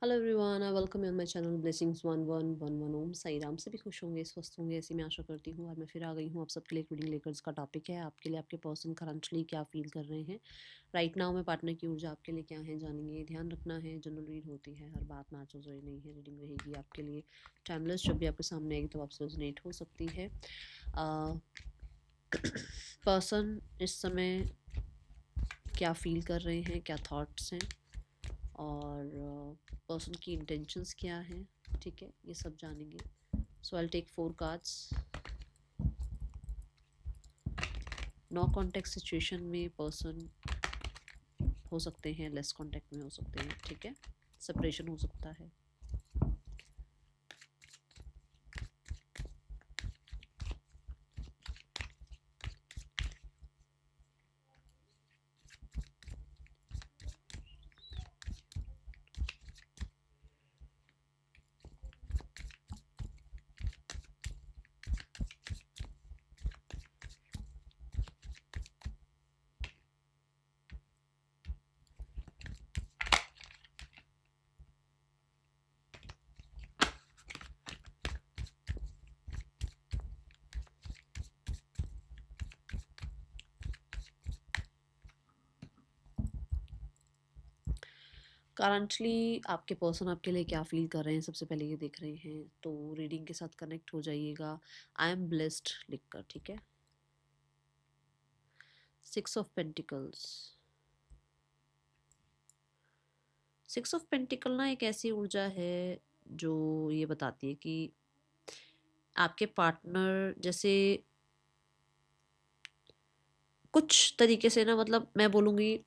Hello everyone, I welcome you on my channel blessings 1111 ओम साई राम। सभी खुश होंगे, स्वस्थ होंगे, ऐसी मैं आशा करती हूँ। और मैं फिर आ गई हूँ आप सबके लिए एक रीडिंग लेकर, जिसका टॉपिक है आपके लिए आपके पर्सन करंटली क्या फील कर रहे हैं राइट नाउ में। पार्टनर की ऊर्जा आपके लिए क्या है जानेंगे। ध्यान रखना है, जनरल रीड होती है, हर बात मैच हो रही नहीं है। रीडिंग रहेगी आपके लिए टाइमलेस, जब भी आपके सामने आएगी तो आपसे रेजोनेट हो सकती है। पर्सन इस समय क्या फील कर रहे हैं, क्या थॉट्स हैं, और पर्सन की इंटेंशंस क्या हैं, ठीक है, ये सब जानेंगे। So I take 4 cards. No contact situation में पर्सन हो सकते हैं, लेस कॉन्टेक्ट में हो सकते हैं, ठीक है, सेपरेशन हो सकता है। करंटली आपके पर्सन आपके लिए क्या फील कर रहे हैं, सबसे पहले ये देख रहे हैं, तो रीडिंग के साथ कनेक्ट हो जाइएगा। आई एम ब्लेस्ड लिखकर, ठीक है। 6 ऑफ पेंटिकल्स। 6 ऑफ पेंटिकल ना एक ऐसी ऊर्जा है जो ये बताती है कि आपके पार्टनर जैसे कुछ तरीके से ना, मतलब मैं बोलूँगी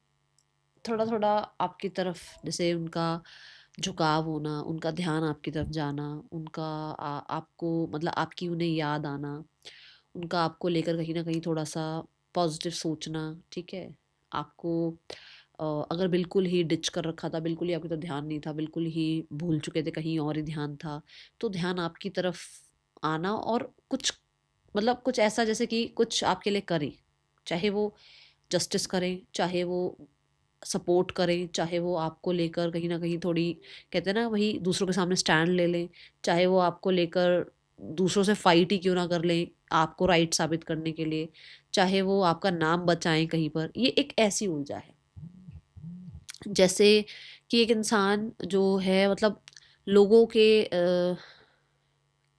थोड़ा थोड़ा आपकी तरफ, जैसे उनका झुकाव होना, उनका ध्यान आपकी तरफ जाना, उनका आपको मतलब आपकी उन्हें याद आना, उनका आपको लेकर कहीं ना कहीं थोड़ा सा पॉजिटिव सोचना, ठीक है। आपको अगर बिल्कुल ही डिच कर रखा था, बिल्कुल ही आपकी तरफ ध्यान नहीं था, बिल्कुल ही भूल चुके थे, कहीं और ही ध्यान था, तो ध्यान आपकी तरफ आना और कुछ मतलब कुछ ऐसा जैसे कि कुछ आपके लिए करें, चाहे वो जस्टिस करें, चाहे वो सपोर्ट करें, चाहे वो आपको लेकर कहीं ना कहीं थोड़ी, कहते हैं ना, वही दूसरों के सामने स्टैंड ले लें, चाहे वो आपको लेकर दूसरों से फाइट ही क्यों ना कर लें आपको राइट साबित करने के लिए, चाहे वो आपका नाम बचाएं कहीं पर। ये एक ऐसी ऊर्जा है जैसे कि एक इंसान जो है मतलब लोगों के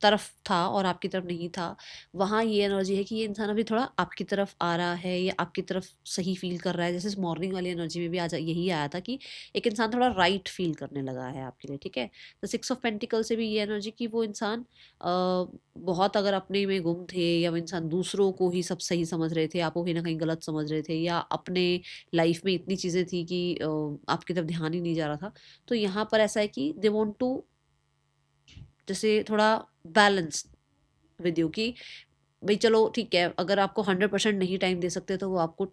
तरफ था और आपकी तरफ नहीं था, वहाँ ये एनर्जी है कि ये इंसान अभी थोड़ा आपकी तरफ आ रहा है या आपकी तरफ सही फील कर रहा है। जैसे इस मॉर्निंग वाली एनर्जी में भी आज यही आया था कि एक इंसान थोड़ा राइट फील करने लगा है आपके लिए, ठीक है। तो 6 ऑफ पेंटिकल से भी ये एनर्जी कि वो इंसान बहुत अगर अपने में गुम थे, या वो इंसान दूसरों को ही सब सही समझ रहे थे, आपको कहीं ना कहीं गलत समझ रहे थे, या अपने लाइफ में इतनी चीज़ें थी कि आपकी तरफ ध्यान ही नहीं जा रहा था। तो यहाँ पर ऐसा है कि दे वॉन्ट टू जैसे थोड़ा बैलेंस विद यू कि भाई चलो ठीक है, अगर आपको 100% नहीं टाइम दे सकते तो वो आपको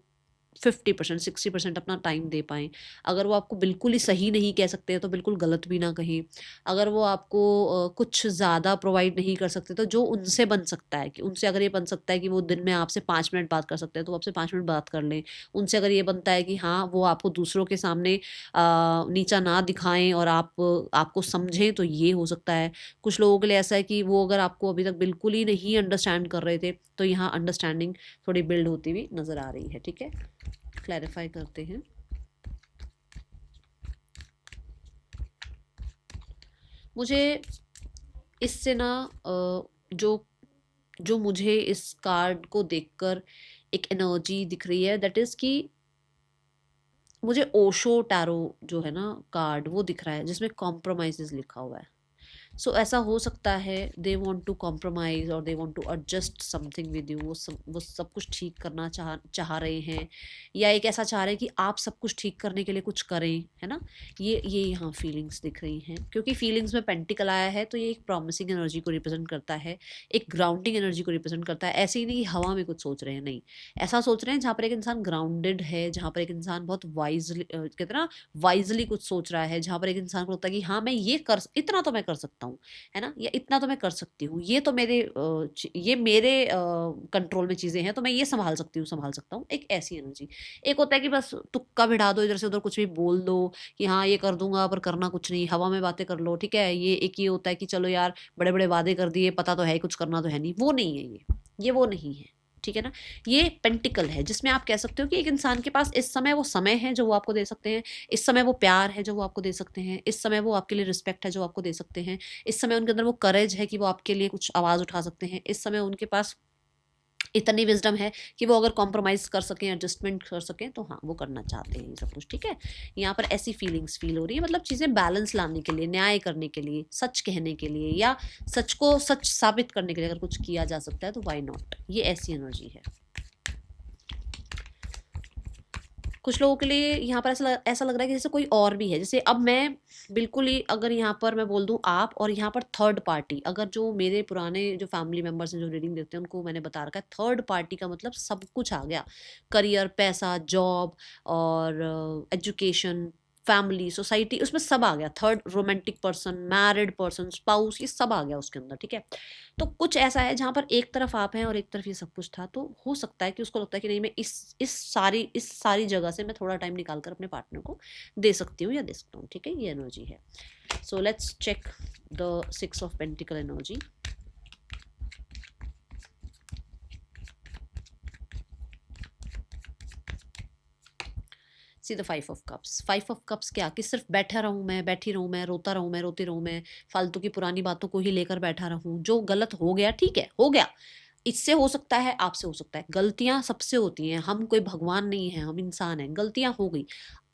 50% 60% अपना टाइम दे पाएँ। अगर वो आपको बिल्कुल ही सही नहीं कह सकते तो बिल्कुल गलत भी ना कहें। अगर वो आपको कुछ ज़्यादा प्रोवाइड नहीं कर सकते तो जो उनसे बन सकता है, कि उनसे अगर ये बन सकता है कि वो दिन में आपसे 5 मिनट बात कर सकते हैं तो वो आपसे 5 मिनट बात कर लें। उनसे अगर ये बनता है कि हाँ, वो आपको दूसरों के सामने नीचा ना दिखाएँ और आपको समझें, तो ये हो सकता है। कुछ लोगों के लिए ऐसा है कि वो अगर आपको अभी तक बिल्कुल ही नहीं अंडरस्टैंड कर रहे थे, तो यहाँ अंडरस्टैंडिंग थोड़ी बिल्ड होती हुई नज़र आ रही है, ठीक है। क्लैरिफाई करते हैं। मुझे इससे ना जो जो मुझे इस कार्ड को देखकर एक एनर्जी दिख रही है, दैट इज़ कि मुझे ओशो टैरो जो है ना कार्ड, वो दिख रहा है जिसमें कॉम्प्रोमाइजेस लिखा हुआ है। सो ऐसा हो सकता है दे वॉन्ट टू कॉम्प्रोमाइज़ और they want to adjust something with you. वो सब कुछ ठीक करना चाह रहे हैं, या एक ऐसा चाह रहे हैं कि आप सब कुछ ठीक करने के लिए कुछ करें, है ना। ये यहाँ फीलिंग्स दिख रही हैं, क्योंकि फीलिंग्स में पेंटिकल आया है तो ये एक प्रॉमिसिंग एनर्जी को रिप्रेजेंट करता है, एक ग्राउंडिंग एनर्जी को रिप्रेजेंट करता है। ऐसे ही नहीं कि हवा में कुछ सोच रहे हैं, नहीं, ऐसा सोच रहे हैं जहाँ पर एक इंसान ग्राउंडेड है, जहाँ पर एक इंसान बहुत वाइजली कहते हैं ना, वाइजली कुछ सोच रहा है, जहाँ पर एक इंसान को लगता है कि हाँ, मैं ये कर इतना तो मैं कर सकता हूँ, है ना, या इतना तो मैं कर सकती हूँ, ये तो ये मेरे कंट्रोल में चीज़ें हैं, तो मैं ये संभाल सकता हूँ, एक ऐसी एनर्जी। एक होता है कि बस तुक्का भिड़ा दो, इधर से उधर कुछ भी बोल दो कि हाँ ये कर दूंगा, पर करना कुछ नहीं, हवा में बातें कर लो, ठीक है। ये होता है कि चलो यार बड़े बड़े वादे कर दिए, पता तो है ही कुछ करना तो है नहीं, वो नहीं है ये वो नहीं है, ठीक है ना। ये पेंटिकल है, जिसमें आप कह सकते हो कि एक इंसान के पास इस समय वो समय है जो वो आपको दे सकते हैं, इस समय वो प्यार है जो वो आपको दे सकते हैं, इस समय वो आपके लिए रिस्पेक्ट है जो आपको दे सकते हैं, इस समय उनके अंदर वो करेज है कि वो आपके लिए कुछ आवाज़ उठा सकते हैं, इस समय उनके पास इतनी विजडम है कि वो अगर कॉम्प्रोमाइज कर सकें, एडजस्टमेंट कर सकें, तो हाँ वो करना चाहते हैं ये सब कुछ, ठीक है। यहाँ पर ऐसी फीलिंग्स फील हो रही है, मतलब चीज़ें बैलेंस लाने के लिए, न्याय करने के लिए, सच कहने के लिए, या सच को सच साबित करने के लिए अगर कुछ किया जा सकता है तो वाई नॉट, ये ऐसी एनर्जी है। कुछ लोगों के लिए यहाँ पर ऐसा लग रहा है कि जैसे कोई और भी है, जैसे अब मैं बिल्कुल ही अगर यहाँ पर मैं बोल दूँ आप, और यहाँ पर थर्ड पार्टी, अगर जो मेरे पुराने जो फैमिली मेम्बर्स हैं जो रीडिंग देखते हैं उनको मैंने बता रखा है, थर्ड पार्टी का मतलब सब कुछ आ गया, करियर, पैसा, जॉब और एजुकेशन, फैमिली, सोसाइटी, उसमें सब आ गया, third romantic person, married person, spouse, ये सब आ गया उसके अंदर, ठीक है। तो कुछ ऐसा है जहाँ पर एक तरफ आप हैं और एक तरफ ये सब कुछ था, तो हो सकता है कि उसको लगता है कि नहीं, मैं इस सारी जगह से मैं थोड़ा टाइम निकाल कर अपने पार्टनर को दे सकती हूँ या दे सकता हूँ, ठीक है, ये एनर्जी है। So let's check the 6 of pentacle energy. See the 5 of cups. 5 of cups क्या, कि सिर्फ बैठा रहूं मैं, बैठी रहूं मैं, रोता रहूं मैं, रोती रहूं मैं, फालतू की पुरानी बातों को ही लेकर बैठा रहूं, जो गलत हो गया ठीक है, हो गया, इससे हो सकता है, आपसे हो सकता है, गलतियां सबसे होती हैं, हम कोई भगवान नहीं है, हम इंसान हैं, गलतियां हो गई,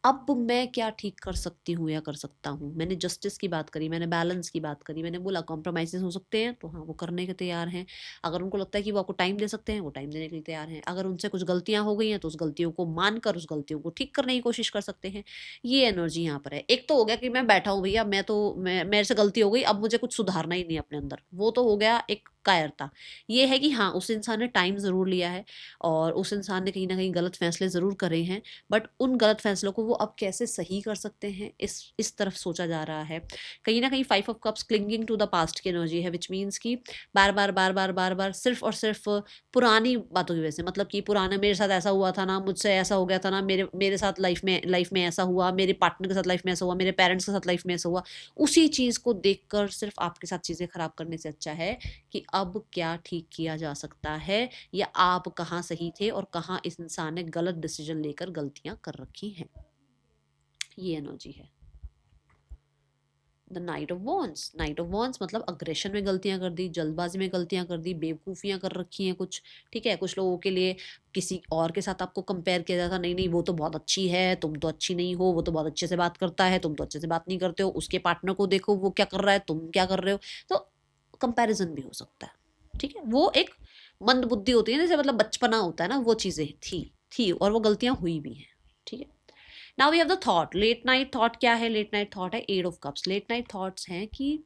अब मैं क्या ठीक कर सकती हूँ या कर सकता हूँ। मैंने जस्टिस की बात करी, मैंने बैलेंस की बात करी, मैंने बोला कॉम्प्रोमाइजेस हो सकते हैं, तो हाँ वो करने के तैयार हैं। अगर उनको लगता है कि वो आपको टाइम दे सकते हैं, वो टाइम देने के लिए तैयार हैं। अगर उनसे कुछ गलतियां हो गई हैं तो उस गलतियों को मानकर उस गलतियों को ठीक करने की कोशिश कर सकते हैं। ये एनर्जी यहाँ पर है। एक तो हो गया कि मैं बैठा हूँ भैया, मैं मेरे से गलती हो गई, अब मुझे कुछ सुधारना ही नहीं अपने अंदर, वो तो हो गया एक कायरता। ये है कि हाँ उस इंसान ने टाइम ज़रूर लिया है और उस इंसान ने कहीं ना कहीं गलत फैसले ज़रूर करे हैं, बट उन गलत फैसलों को वो अब कैसे सही कर सकते हैं, इस तरफ सोचा जा रहा है। कहीं ना कहीं 5 of cups clinging to the past की एनर्जी है, विच मीन्स कि बार बार बार बार बार बार सिर्फ और सिर्फ पुरानी बातों की वजह से, मतलब कि पुराना मेरे साथ ऐसा हुआ था ना, मुझसे ऐसा हो गया था ना, मेरे साथ लाइफ में ऐसा हुआ, मेरे पार्टनर के साथ लाइफ में ऐसा हुआ, मेरे पेरेंट्स के साथ लाइफ में ऐसा हुआ, उसी चीज़ को देखकर सिर्फ आपके साथ चीज़ें खराब करने से अच्छा है कि अब क्या ठीक किया जा सकता है, या आप कहाँ सही थे और कहाँ इस इंसान ने गलत डिसीजन लेकर गलतियां कर रखी हैं। ये एनर्जी है। The night of wands. Night of wands मतलब अग्रेशन में गलतियां कर दी, जल्दबाजी में गलतियां कर दी, बेवकूफ़ियां कर रखी हैं कुछ, ठीक है। कुछ लोगों के लिए किसी और के साथ आपको कंपेयर किया जाता, नहीं नहीं वो तो बहुत अच्छी है, तुम तो अच्छी नहीं हो, वो तो बहुत अच्छे से बात करता है, तुम तो अच्छे से बात नहीं करते हो, उसके पार्टनर को देखो वो क्या कर रहा है, तुम क्या कर रहे हो, तो कंपैरिजन भी हो सकता है, ठीक है। वो एक मंद बुद्धि होती है, जैसे मतलब बचपना होता है ना, वो चीज़ें थी और वो गलतियां हुई भी हैं, ठीक है। Now we have the thought. Late night thought क्या है? लेट नाइट थॉट है 8 of cups. Late night thoughts हैं कि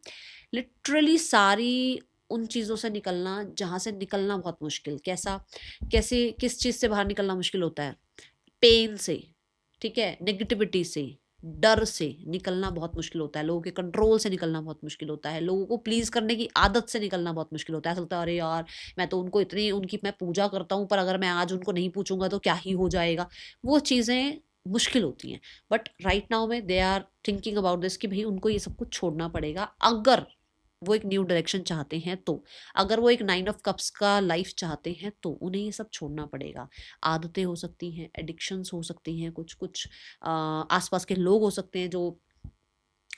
लिटरली सारी उन चीज़ों से निकलना जहाँ से निकलना बहुत मुश्किल, कैसे किस चीज़ से बाहर निकलना मुश्किल होता है, पेन से, ठीक है, नेगेटिविटी से, डर से निकलना बहुत मुश्किल होता है, लोगों के कंट्रोल से निकलना बहुत मुश्किल होता है, लोगों को प्लीज़ करने की आदत से निकलना बहुत मुश्किल होता है। ऐसा लगता है अरे यार मैं तो उनको इतनी उनकी मैं पूजा करता हूँ, पर अगर मैं आज उनको नहीं पूछूंगा तो क्या ही हो जाएगा, वो चीज़ें मुश्किल होती हैं। बट राइट नाउ में they are thinking about this कि भाई उनको ये सब कुछ छोड़ना पड़ेगा, अगर वो एक न्यू डायरेक्शन चाहते हैं तो, अगर वो एक 9 ऑफ कप्स का लाइफ चाहते हैं तो उन्हें ये सब छोड़ना पड़ेगा। आदतें हो सकती हैं, एडिक्शंस हो सकती हैं, कुछ कुछ आसपास के लोग हो सकते हैं जो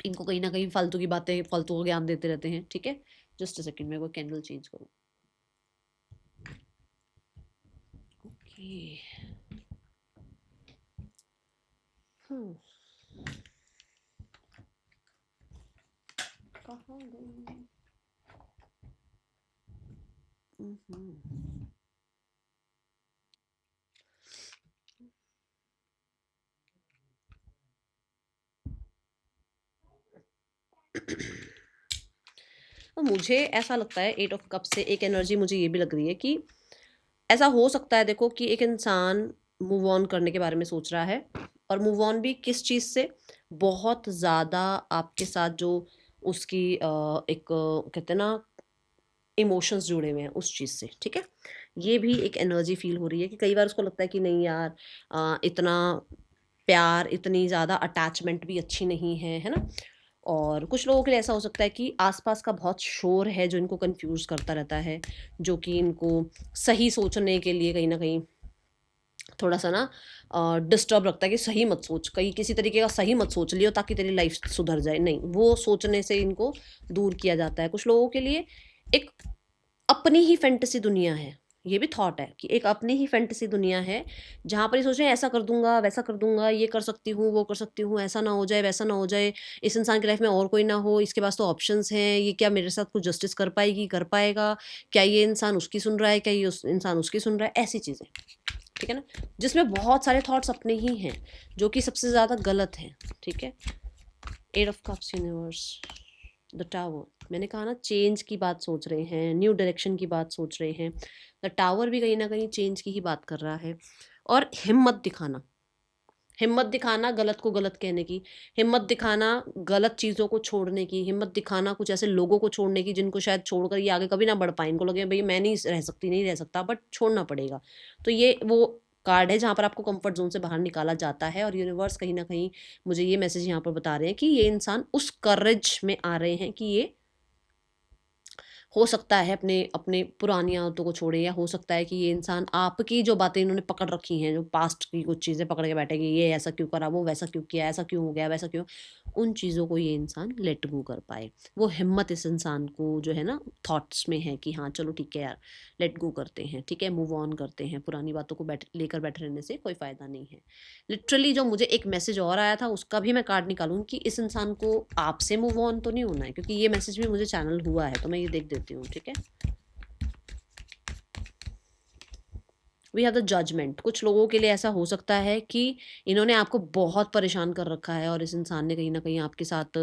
इनको कहीं ना कहीं फालतू की बातें, फालतू का ज्ञान देते रहते हैं, ठीक है। जस्ट अ सेकंड, मैं कोई कैंडल चेंज करूँ। ओके कहाँ गई? तो मुझे ऐसा लगता है 8 ऑफ कप से एक एनर्जी मुझे ये भी लग रही है कि ऐसा हो सकता है, देखो, कि एक इंसान मूव ऑन करने के बारे में सोच रहा है, और मूव ऑन भी किस चीज़ से, बहुत ज़्यादा आपके साथ जो उसकी एक कहते हैं ना इमोशंस जुड़े हुए हैं उस चीज़ से, ठीक है। ये भी एक एनर्जी फील हो रही है कि कई बार उसको लगता है कि नहीं यार, इतना प्यार, इतनी ज़्यादा अटैचमेंट भी अच्छी नहीं है ना। और कुछ लोगों के लिए ऐसा हो सकता है कि आसपास का बहुत शोर है जो इनको कंफ्यूज करता रहता है, जो कि इनको सही सोचने के लिए कहीं ना कहीं थोड़ा सा ना डिस्टर्ब रखता है कि सही मत सोच, कहीं किसी तरीके का सही मत सोच लियो ताकि तेरी लाइफ सुधर जाए, नहीं, वो सोचने से इनको दूर किया जाता है। कुछ लोगों के लिए एक अपनी ही फैंटेसी दुनिया है, ये भी थॉट है कि एक अपनी ही फैंटेसी दुनिया है, जहाँ पर ये सोच रहे हैं ऐसा कर दूंगा, वैसा कर दूंगा, ये कर सकती हूँ, वो कर सकती हूँ, ऐसा ना हो जाए, वैसा ना हो जाए, इस इंसान की लाइफ में और कोई ना हो, इसके पास तो ऑप्शंस हैं, ये क्या मेरे साथ कुछ जस्टिस कर पाएगी, कर पाएगा क्या, ये इंसान उसकी सुन रहा है, क्या ये इंसान उसकी सुन रहा है, ऐसी चीज़ें, ठीक है ना, जिसमें बहुत सारे थॉट्स अपने ही हैं जो कि सबसे ज़्यादा गलत हैं, ठीक है। Eight of cups, universe, the tower, मैंने कहा ना चेंज की बात सोच रहे हैं, न्यू डायरेक्शन की बात सोच रहे हैं। द टावर भी कहीं ना कहीं चेंज की ही बात कर रहा है। और हिम्मत दिखाना, हिम्मत दिखाना गलत को गलत कहने की, हिम्मत दिखाना गलत चीज़ों को छोड़ने की, हिम्मत दिखाना कुछ ऐसे लोगों को छोड़ने की जिनको शायद छोड़कर ये आगे कभी ना बढ़ पाए, इनको लगे भाई मैं नहीं रह सकती, नहीं रह सकता, बट छोड़ना पड़ेगा। तो ये वो कार्ड है जहाँ पर आपको कंफर्ट जोन से बाहर निकाला जाता है, और यूनिवर्स कहीं ना कहीं मुझे ये मैसेज यहाँ पर बता रहे हैं कि ये इंसान उस करेज में आ रहे हैं कि ये हो सकता है अपने अपने पुरानी आदतों को छोड़े, या हो सकता है कि ये इंसान आपकी जो बातें इन्होंने पकड़ रखी हैं, जो पास्ट की कुछ चीज़ें पकड़ के बैठे कि ये ऐसा क्यों करा, वो वैसा क्यों किया, ऐसा क्यों हो गया, वैसा क्यों, उन चीज़ों को ये इंसान लेट गो कर पाए। वो हिम्मत इस इंसान को जो है ना थॉट्स में है कि हाँ चलो ठीक है यार, लेट गो करते हैं, ठीक है, मूव ऑन करते हैं, पुरानी बातों को लेकर बैठे रहने से कोई फ़ायदा नहीं है। लिटरली जो मुझे एक मैसेज और आया था उसका भी मैं कार्ड निकालूँ कि इस इंसान को आपसे मूव ऑन तो नहीं होना है, क्योंकि ये मैसेज भी मुझे चैनल हुआ है, तो मैं ये देख देती हूँ, ठीक है। वी हैव द जजमेंट, कुछ लोगों के लिए ऐसा हो सकता है कि इन्होंने आपको बहुत परेशान कर रखा है, और इस इंसान ने कहीं ना कहीं आपके साथ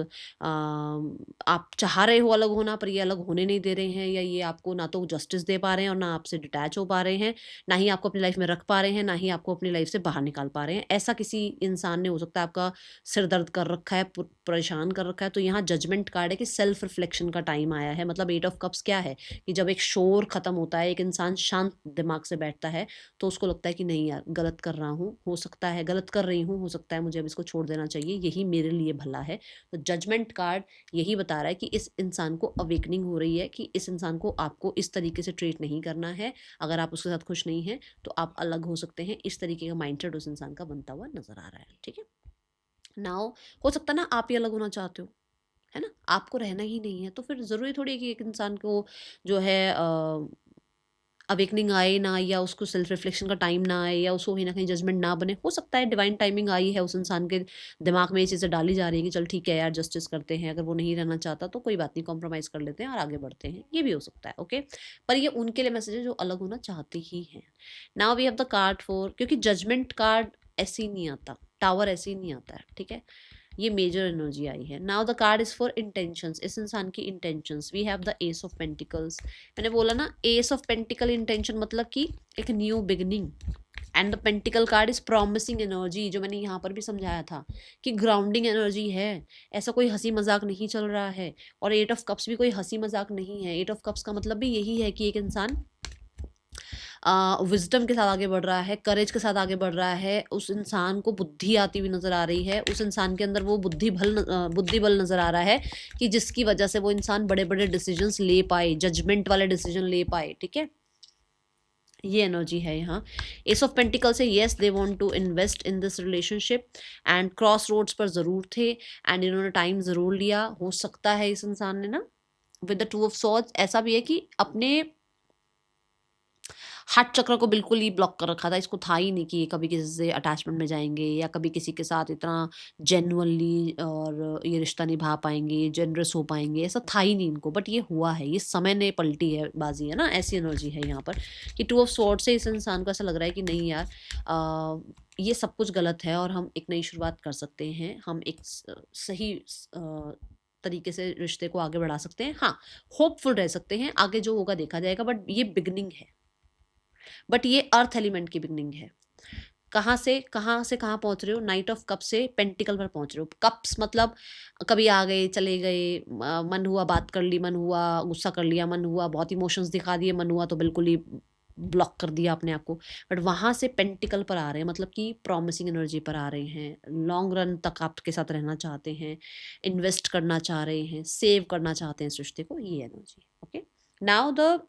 आप चाह रहे हो अलग होना, पर ये अलग होने नहीं दे रहे हैं, या ये आपको ना तो जस्टिस दे पा रहे हैं और ना आपसे डिटैच हो पा रहे हैं, ना ही आपको अपनी लाइफ में रख पा रहे हैं, ना ही आपको अपनी लाइफ से बाहर निकाल पा रहे हैं। ऐसा किसी इंसान ने हो सकता है आपका सिर दर्द कर रखा है, परेशान कर रखा है। तो यहाँ जजमेंट कार्ड है कि सेल्फ रिफ्लेक्शन का टाइम आया है। मतलब एट ऑफ कप्स क्या है कि जब एक शोर खत्म होता है, एक इंसान शांत दिमाग से बैठता है, तो उसको लगता है कि नहीं यार गलत कर रहा हूँ, हो सकता है गलत कर रही हूँ, हो सकता है मुझे अब इसको छोड़ देना चाहिए, यही मेरे लिए भला है। तो जजमेंट कार्ड यही बता रहा है कि इस इंसान को अवेकनिंग हो रही है, कि इस इंसान को आपको इस तरीके से ट्रीट नहीं करना है। अगर आप उसके साथ खुश नहीं हैं तो आप अलग हो सकते हैं। इस तरीके का माइंडसेट उस इंसान का बनता हुआ नजर आ रहा है, ठीक है। नाउ हो सकता है ना आप ही अलग होना चाहते हो, है ना, आपको रहना ही नहीं है, तो फिर ज़रूरी थोड़ी है कि एक इंसान को जो है अवेकनिंग आए ना आए, या उसको सेल्फ रिफ्लेक्शन का टाइम ना आए, या उसको कहीं ना कहीं जजमेंट ना बने। हो सकता है डिवाइन टाइमिंग आई है, उस इंसान के दिमाग में ये चीज़ें डाली जा रही है कि चल ठीक है यार जस्टिस करते हैं, अगर वो नहीं रहना चाहता तो कोई बात नहीं, कॉम्प्रोमाइज़ कर लेते हैं और आगे बढ़ते हैं, ये भी हो सकता है, ओके। पर ये उनके लिए मैसेज है जो अलग होना चाहते ही हैं। Now we have the card four, क्योंकि जजमेंट कार्ड ऐसे ही नहीं आता, टावर ऐसे ही नहीं आता है, ठीक है, ये मेजर एनर्जी आई है। Now the card is four intentions, इस इंसान की intentions. We have the ace of pentacles, मैंने बोला ना एस ऑफ पेंटिकल इंटेंशन मतलब कि एक new beginning, and the pentacle card is promising energy, जो मैंने यहाँ पर भी समझाया था कि ग्राउंडिंग एनर्जी है, ऐसा कोई हंसी मजाक नहीं चल रहा है। और एट ऑफ कप्स भी कोई हंसी मजाक नहीं है। एट ऑफ कप्स का मतलब भी यही है कि एक इंसान विजडम के साथ आगे बढ़ रहा है, करेज के साथ आगे बढ़ रहा है, उस इंसान को बुद्धि आती हुई नज़र आ रही है, उस इंसान के अंदर वो बुद्धि बल नज़र आ रहा है कि जिसकी वजह से वो इंसान बड़े बड़े डिसीजंस ले पाए, जजमेंट वाले डिसीजन ले पाए, ठीक है। ये एनर्जी है यहाँ। एस ऑफ पेंटिकल से yes they want to invest in this relationship, and crossroads पर ज़रूर थे, एंड इन्होंने टाइम ज़रूर लिया। हो सकता है इस इंसान ने ना with the two of swords ऐसा भी है कि अपने हार्ट चक्र को बिल्कुल ही ब्लॉक कर रखा था। इसको था ही नहीं कि ये कभी किसी से अटैचमेंट में जाएँगे, या कभी किसी के साथ इतना जेन्युइनली और ये रिश्ता निभा पाएँगे, जेनरस हो पाएँगे, ऐसा था ही नहीं इनको, बट ये हुआ है। ये समय ने पलटी है बाज़ी, है ना? ऐसी एनर्जी है यहाँ पर कि टू ऑफ स्वॉर्ड्स से इस इंसान को ऐसा लग रहा है कि नहीं यार, ये सब कुछ गलत है और हम एक नई शुरुआत कर सकते हैं। हम एक सही तरीके से रिश्ते को आगे बढ़ा सकते हैं। हाँ, होपफुल रह सकते हैं, आगे जो होगा देखा जाएगा, बट ये बिगिनिंग है। बट ये अर्थ एलिमेंट की बिगनिंग है। कहाँ से कहाँ पहुंच रहे हो, नाइट ऑफ कप से पेंटिकल पर पहुंच रहे हो। कप्स मतलब कभी आ गए चले गए, मन हुआ बात कर ली, मन हुआ गुस्सा कर लिया, मन हुआ बहुत इमोशंस दिखा दिए, मन हुआ तो बिल्कुल ही ब्लॉक कर दिया अपने आप को। बट वहां से पेंटिकल पर आ रहे हैं, मतलब कि प्रॉमिसिंग एनर्जी पर आ रहे हैं, लॉन्ग रन तक आपके साथ रहना चाहते हैं, इन्वेस्ट करना चाह रहे हैं, सेव करना चाहते हैं इस रिश्ते को, ये energy. Okay, now the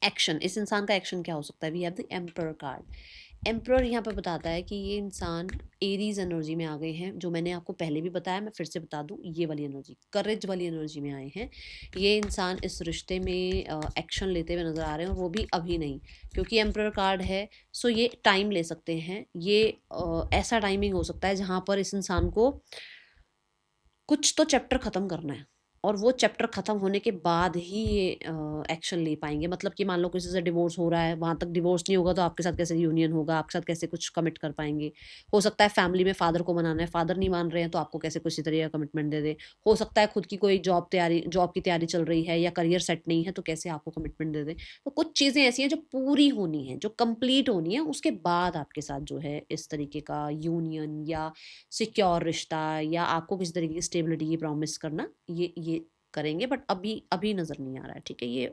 action. इस इंसान का एक्शन क्या हो सकता है? We have the emperor card. Emperor यहाँ पर बताता है कि ये इंसान एरीज एनर्जी में आ गए हैं, जो मैंने आपको पहले भी बताया, मैं फिर से बता दूं, ये वाली एनर्जी करेज वाली एनर्जी में आए हैं। ये इंसान इस रिश्ते में एक्शन लेते हुए नजर आ रहे हैं, और वो भी अभी नहीं, क्योंकि एम्परर कार्ड है। सो ये टाइम ले सकते हैं, ये ऐसा टाइमिंग हो सकता है जहाँ पर इस इंसान को कुछ तो चैप्टर खत्म करना है, और वो चैप्टर खत्म होने के बाद ही ये एक्शन ले पाएंगे। मतलब कि मान लो किसी से डिवोर्स हो रहा है, वहां तक डिवोर्स नहीं होगा तो आपके साथ कैसे यूनियन होगा, आपके साथ कैसे कुछ कमिट कर पाएंगे। हो सकता है फैमिली में फादर को मनाना है, फादर नहीं मान रहे हैं तो आपको कैसे किसी तरह का कमिटमेंट दे दे। हो सकता है खुद की कोई जॉब की तैयारी चल रही है, या करियर सेट नहीं है, तो कैसे आपको कमिटमेंट दे दे। तो कुछ चीजें ऐसी हैं जो पूरी होनी है, जो कंप्लीट होनी है, उसके बाद आपके साथ जो है इस तरीके का यूनियन या सिक्योर रिश्ता, या आपको किसी तरीके की स्टेबिलिटी की प्रॉमिस करना, ये करेंगे। बट अभी अभी नजर नहीं आ रहा है, ठीक है। ये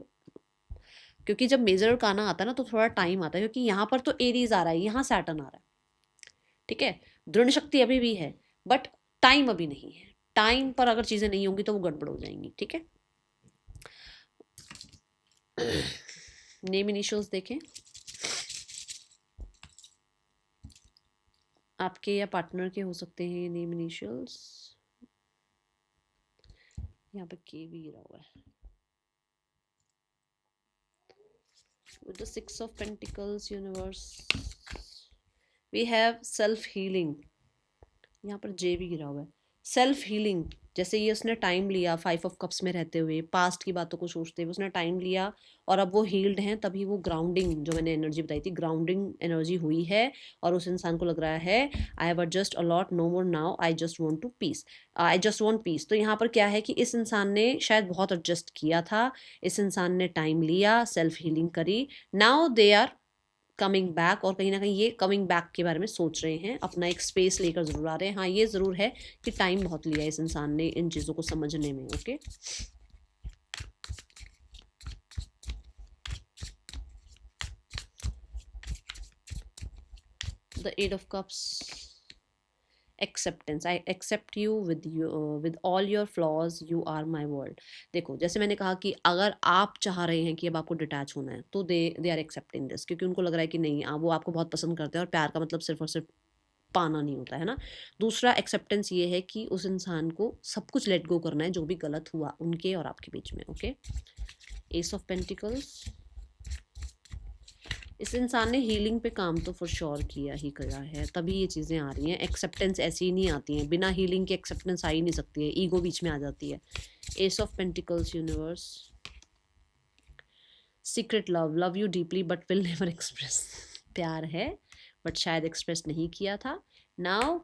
क्योंकि जब मेजर काना आता है ना तो थोड़ा टाइम आता है, क्योंकि यहाँ पर तो एरीज आ रहा है, यहाँ सैटर्न आ रहा है, ठीक है। दृढ़ शक्ति अभी भी है, बट टाइम अभी नहीं है। टाइम पर अगर चीजें नहीं होंगी तो वो गड़बड़ हो जाएंगी, ठीक है। नेम इनिशियल्स देखें, आपके या पार्टनर के हो सकते हैं ये नेम इनिशियल्स। यहाँ पे के भी गिरा हुआ है। With the Six of Pentacles, universe, we have self healing। यहाँ पर जे भी गिरा हुआ है। सेल्फ हीलिंग, जैसे ये उसने टाइम लिया 5 ऑफ कप्स में रहते हुए, पास्ट की बातों को सोचते हुए उसने टाइम लिया, और अब वो हील्ड हैं, तभी वो ग्राउंडिंग, जो मैंने एनर्जी बताई थी, ग्राउंडिंग एनर्जी हुई है। और उस इंसान को लग रहा है I have adjust a lot, no more now, I just want to peace, I just want peace. तो यहाँ पर क्या है कि इस इंसान ने शायद बहुत एडजस्ट किया था, इस इंसान ने टाइम लिया, सेल्फ हीलिंग करी, now they are coming back. और कहीं ना कहीं ये कमिंग बैक के बारे में सोच रहे हैं, अपना एक स्पेस लेकर जरूर आ रहे हैं। हाँ, ये जरूर है कि टाइम बहुत लिया इस इंसान ने इन चीज़ों को समझने में। Okay, the eight of cups, acceptance. I accept you with all your flaws, you are my world. देखो, जैसे मैंने कहा कि अगर आप चाह रहे हैं कि अब आपको डिटैच होना है, तो दे आर एक्सेप्टिंग दिस, क्योंकि उनको लग रहा है कि नहीं, वो आपको बहुत पसंद करते हैं, और प्यार का मतलब सिर्फ और सिर्फ पाना नहीं होता है ना। दूसरा एक्सेप्टेंस ये है कि उस इंसान को सब कुछ लेट गो करना है जो भी गलत हुआ उनके और आपके बीच में। ओके, एस ऑफ पेंटिकल्स, इस इंसान ने हीलिंग पे काम तो फॉर श्योर किया ही करा है, तभी ये चीज़ें आ रही हैं। एक्सेप्टेंस ऐसी ही नहीं आती हैं, बिना हीलिंग के एक्सेप्टेंस आ ही नहीं सकती है, ईगो बीच में आ जाती है। S of pentacles, universe, secret love, love you deeply but will never express. प्यार है बट शायद एक्सप्रेस नहीं किया था। नाउ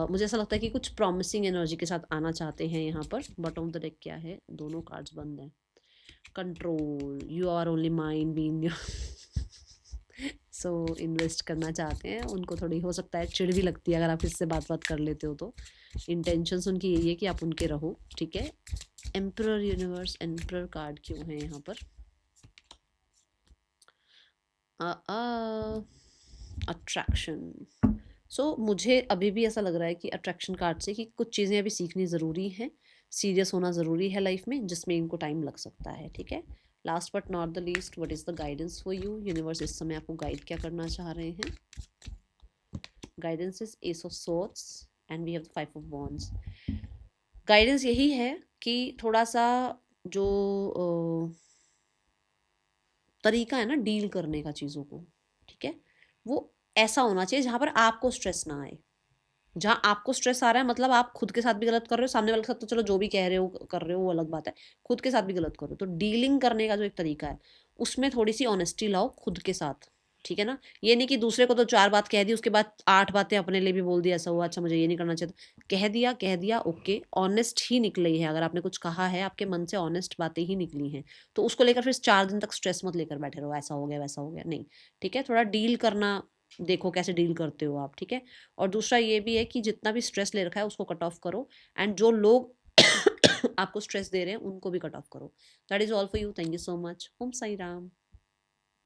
मुझे ऐसा लगता है कि कुछ प्रॉमिसिंग एनर्जी के साथ आना चाहते हैं यहाँ पर। बॉटम ऑफ द डेक क्या है? दोनों कार्ड्स बंद हैं। Control, you are only mind being so invest करना चाहते हैं। उनको थोड़ी हो सकता है चिढ़ भी लगती है अगर आप इससे बात कर लेते हो, तो इंटेंशंस उनकी यही है कि आप उनके रहो, ठीक है। एम्परर, यूनिवर्स, एम्परर कार्ड क्यों है यहाँ पर? अट्रैक्शन। सो मुझे अभी भी ऐसा लग रहा है कि अट्रैक्शन कार्ड से कि कुछ चीज़ें अभी सीखनी ज़रूरी हैं, सीरियस होना ज़रूरी है लाइफ में, जिसमें इनको टाइम लग सकता है, ठीक है। Last but not the least, what is the guidance for you? Universe इस समय आपको गाइड क्या करना चाह रहे हैं? Guidance is ace of swords and we have the 5 of wands. Guidance यही है कि थोड़ा सा जो तरीका है ना डील करने का चीज़ों को, ठीक है, वो ऐसा होना चाहिए जहाँ पर आपको स्ट्रेस ना आए। जहाँ आपको स्ट्रेस आ रहा है मतलब आप खुद के साथ भी गलत कर रहे हो, सामने वाले के साथ तो चलो जो भी कह रहे हो कर रहे हो वो अलग बात है, खुद के साथ भी गलत कर रहे हो। तो डीलिंग करने का जो एक तरीका है उसमें थोड़ी सी ऑनेस्टी लाओ खुद के साथ, ठीक है ना। ये नहीं कि दूसरे को तो 4 बात कह दी, उसके बाद 8 बातें अपने लिए भी बोल दिया, ऐसा हुआ, अच्छा मुझे ये नहीं करना चाहिए था। कह दिया ओके, ऑनेस्ट ही निकली है। अगर आपने कुछ कहा है, आपके मन से ऑनेस्ट बातें ही निकली हैं, तो उसको लेकर फिर 4 दिन तक स्ट्रेस मत लेकर बैठे रहो, ऐसा हो गया वैसा हो गया, नहीं, ठीक है। थोड़ा डील करना देखो कैसे डील करते हो आप, ठीक है। और दूसरा ये भी है कि जितना भी स्ट्रेस ले रखा है उसको कट ऑफ करो, एंड जो लोग आपको स्ट्रेस दे रहे हैं उनको भी कट ऑफ करो। That is all for you. Thank you so much. Om Sai Ram.